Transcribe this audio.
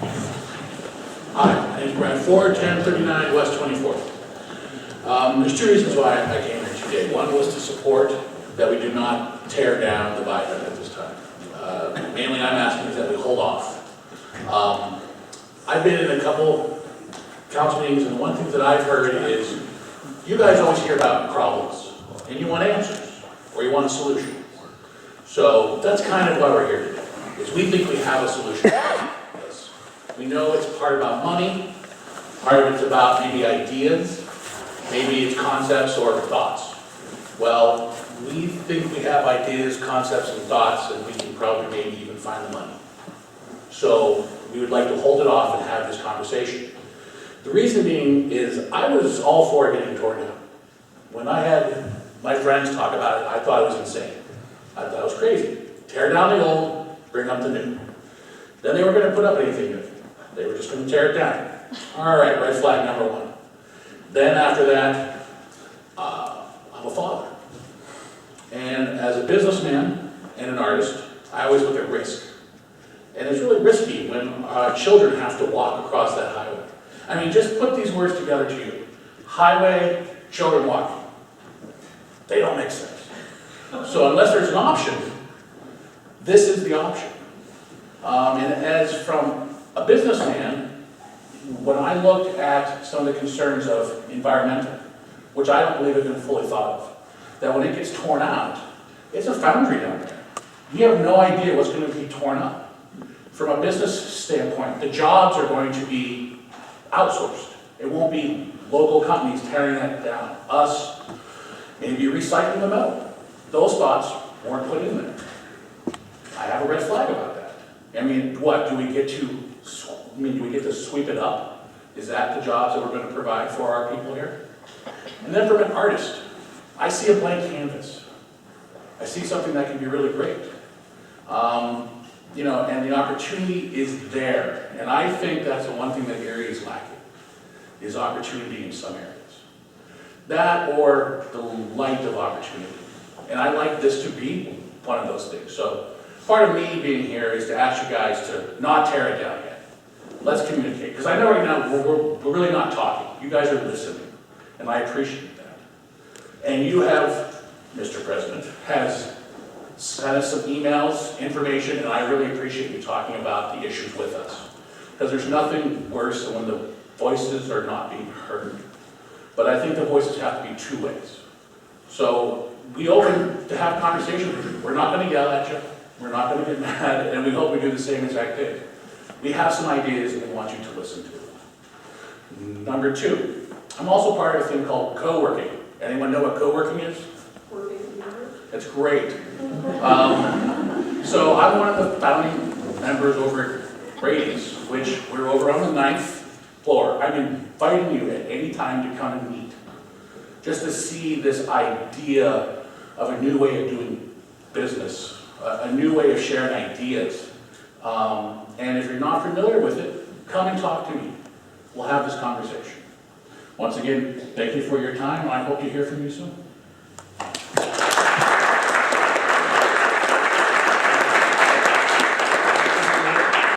Hi, my name is McBride, 41039 West 24th. There's two reasons why I came here today. One was to support that we do not tear down the viaduct at this time. Mainly I'm asking is that we hold off. I've been in a couple council meetings, and the one thing that I've heard is you guys always hear about problems, and you want answers, or you want a solution. So that's kind of why we're here today, is we think we have a solution. We know it's part about money, part of it's about maybe ideas, maybe it's concepts or thoughts. Well, we think we have ideas, concepts, and thoughts, and we can probably maybe even find the money. So we would like to hold it off and have this conversation. The reason being is I was all for getting torn down. When I had my friends talk about it, I thought it was insane. I thought it was crazy. Tear down the old, bring up the new. Then they were going to put up anything new. They were just going to tear it down. All right, red flag number one. Then after that, I'm a father. And as a businessman and an artist, I always look at risk. And it's really risky when children have to walk across that highway. I mean, just put these words together to you. Highway, children walking. They don't make sense. So unless there's an option, this is the option. And as from a businessman, when I looked at some of the concerns of environmental, which I don't believe have been fully thought of, that when it gets torn out, it's a foundry down there. You have no idea what's going to be torn up. From a business standpoint, the jobs are going to be outsourced. It won't be local companies tearing that down. Us, maybe recycling the metal. Those thoughts weren't put in there. I have a red flag about that. I mean, what, do we get to sweep it up? Is that the jobs that we're going to provide for our people here? And then from an artist, I see a blank canvas. I see something that can be really great. And the opportunity is there. And I think that's the one thing that Erie is lacking, is opportunity in some areas. That or the light of opportunity. And I'd like this to be one of those things. So part of me being here is to ask you guys to not tear it down yet. Let's communicate. Because I know right now we're really not talking. You guys are listening. And I appreciate that. And you have, Mr. President, has sent us some emails, information, and I really appreciate you talking about the issues with us. Because there's nothing worse than when the voices are not being heard. But I think the voices have to be two ways. So we open to have conversations with you. We're not going to yell at you. We're not going to get mad, and we hope we do the same exact thing. We have some ideas and we want you to listen to them. Number two, I'm also part of a thing called co-working. Anyone know what co-working is? It's great. So I'm one of the founding members over at Brady's, which we're over on the 9th floor. I'm inviting you at any time to come and meet, just to see this idea of a new way of doing business, a new way of sharing ideas. And if you're not familiar with it, come and talk to me. We'll have this conversation. Once again, thank you for your time, and I hope to hear from you soon.